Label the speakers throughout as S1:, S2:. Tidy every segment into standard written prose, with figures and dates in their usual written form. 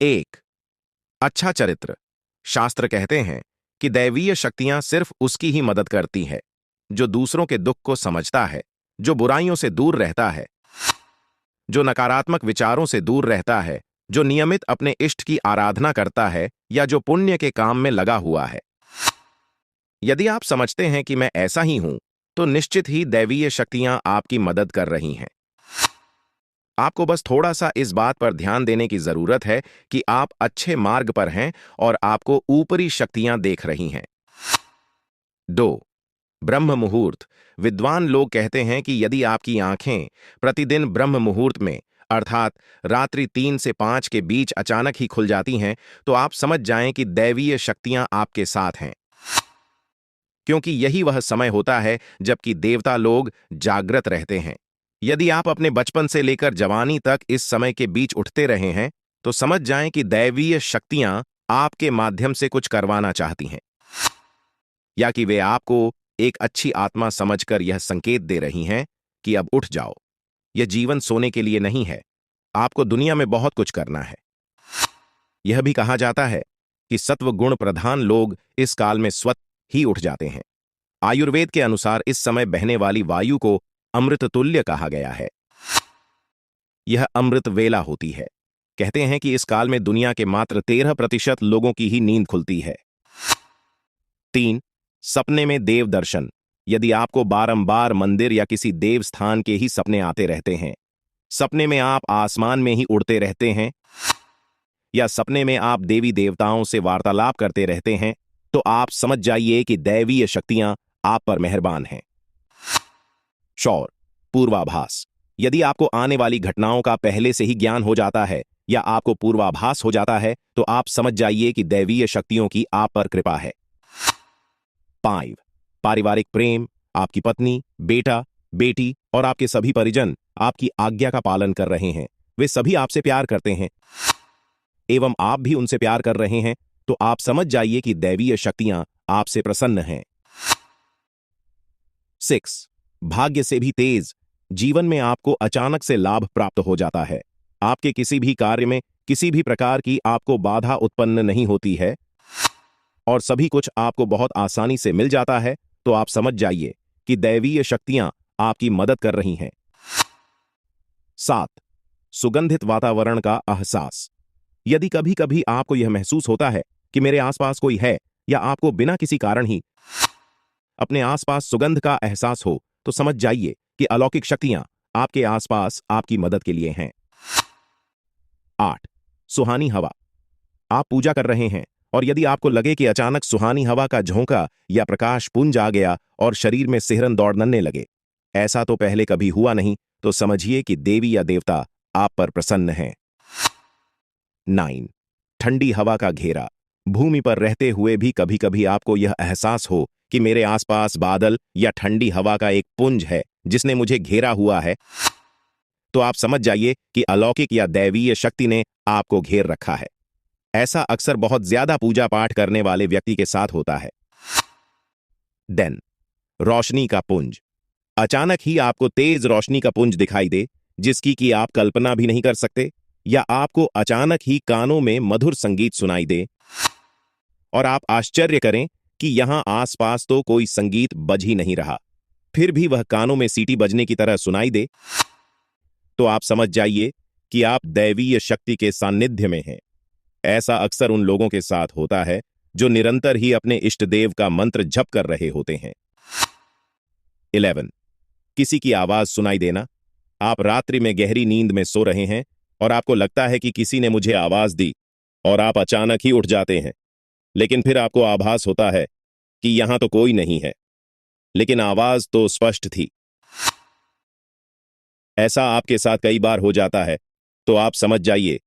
S1: एक, अच्छा चरित्र। शास्त्र कहते हैं कि दैवीय शक्तियां सिर्फ उसकी ही मदद करती है जो दूसरों के दुख को समझता है, जो बुराइयों से दूर रहता है, जो नकारात्मक विचारों से दूर रहता है, जो नियमित अपने इष्ट की आराधना करता है या जो पुण्य के काम में लगा हुआ है। यदि आप समझते हैं कि मैं ऐसा ही हूं, तो निश्चित ही दैवीय शक्तियां आपकी मदद कर रही हैं। आपको बस थोड़ा सा इस बात पर ध्यान देने की जरूरत है कि आप अच्छे मार्ग पर हैं और आपको ऊपरी शक्तियां देख रही हैं। 2. ब्रह्म मुहूर्त। विद्वान लोग कहते हैं कि यदि आपकी आंखें प्रतिदिन ब्रह्म मुहूर्त में अर्थात रात्रि 3 से 5 के बीच अचानक ही खुल जाती हैं, तो आप समझ जाएं कि दैवीय शक्तियां आपके साथ हैं, क्योंकि यही वह समय होता है जबकि देवता लोग जागृत रहते हैं। यदि आप अपने बचपन से लेकर जवानी तक इस समय के बीच उठते रहे हैं, तो समझ जाएं कि दैवीय शक्तियां आपके माध्यम से कुछ करवाना चाहती हैं, या कि वे आपको एक अच्छी आत्मा समझकर यह संकेत दे रही हैं कि अब उठ जाओ। यह जीवन सोने के लिए नहीं है, आपको दुनिया में बहुत कुछ करना है। यह भी कहा जाता है कि सत्व गुण प्रधान लोग इस काल में स्वतः ही उठ जाते हैं। आयुर्वेद के अनुसार इस समय बहने वाली वायु को अमृत तुल्य कहा गया है। यह अमृत वेला होती है। कहते हैं कि इस काल में दुनिया के मात्र 13% लोगों की ही नींद खुलती है। 3. सपने में देव दर्शन। यदि आपको बारंबार मंदिर या किसी देव स्थान के ही सपने आते रहते हैं, सपने में आप आसमान में ही उड़ते रहते हैं, या सपने में आप देवी देवताओं से वार्तालाप करते रहते हैं, तो आप समझ जाइए कि दैवीय शक्तियां आप पर मेहरबान हैं। शौर पूर्वाभास। यदि आपको आने वाली घटनाओं का पहले से ही ज्ञान हो जाता है या आपको पूर्वाभास हो जाता है, तो आप समझ जाइए कि दैवीय शक्तियों की आप पर कृपा है। 5. पारिवारिक प्रेम। आपकी पत्नी, बेटा, बेटी और आपके सभी परिजन आपकी आज्ञा का पालन कर रहे हैं। वे सभी आपसे प्यार करते हैं एवं आप भी उनसे प्यार कर रहे हैं, तो आप समझ जाइए कि दैवीय शक्तियां आपसे प्रसन्न हैं। 6. भाग्य से भी तेज। जीवन में आपको अचानक से लाभ प्राप्त हो जाता है। आपके किसी भी कार्य में किसी भी प्रकार की आपको बाधा उत्पन्न नहीं होती है और सभी कुछ आपको बहुत आसानी से मिल जाता है, तो आप समझ जाइए कि दैवीय शक्तियां आपकी मदद कर रही हैं। 7. सुगंधित वातावरण का एहसास। यदि कभी कभी आपको यह महसूस होता है कि मेरे आसपास कोई है, या आपको बिना किसी कारण ही अपने आसपास सुगंध का एहसास हो, तो समझ जाइए कि अलौकिक शक्तियां आपके आसपास आपकी मदद के लिए हैं। 8. सुहानी हवा। आप पूजा कर रहे हैं और यदि आपको लगे कि अचानक सुहानी हवा का झोंका या प्रकाश पुंज आ गया और शरीर में सिहरन दौड़ने लगे, ऐसा तो पहले कभी हुआ नहीं, तो समझिए कि देवी या देवता आप पर प्रसन्न हैं। 9. ठंडी हवा का घेरा। भूमि पर रहते हुए भी कभी कभी आपको यह एहसास हो कि मेरे आसपास बादल या ठंडी हवा का एक पुंज है जिसने मुझे घेरा हुआ है, तो आप समझ जाइए कि अलौकिक या दैवीय शक्ति ने आपको घेर रखा है। ऐसा अक्सर बहुत ज्यादा पूजा पाठ करने वाले व्यक्ति के साथ होता है। 10. रोशनी का पुंज। अचानक ही आपको तेज रोशनी का पुंज दिखाई दे जिसकी कि आप कल्पना भी नहीं कर सकते, या आपको अचानक ही कानों में मधुर संगीत सुनाई दे और आप आश्चर्य करें कि यहां आसपास तो कोई संगीत बज ही नहीं रहा, फिर भी वह कानों में सीटी बजने की तरह सुनाई दे, तो आप समझ जाइए कि आप दैवीय शक्ति के सानिध्य में हैं। ऐसा अक्सर उन लोगों के साथ होता है जो निरंतर ही अपने इष्ट देव का मंत्र जप कर रहे होते हैं। 11. किसी की आवाज सुनाई देना। आप रात्रि में गहरी नींद में सो रहे हैं और आपको लगता है कि किसी ने मुझे आवाज दी, और आप अचानक ही उठ जाते हैं, लेकिन फिर आपको आभास होता है कि यहां तो कोई नहीं है, लेकिन आवाज तो स्पष्ट थी। ऐसा आपके साथ कई बार हो जाता है, तो आप समझ जाइए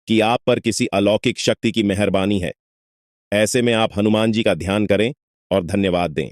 S1: कि आप पर किसी अलौकिक शक्ति की मेहरबानी है। ऐसे में आप हनुमान जी का ध्यान करें और धन्यवाद दें।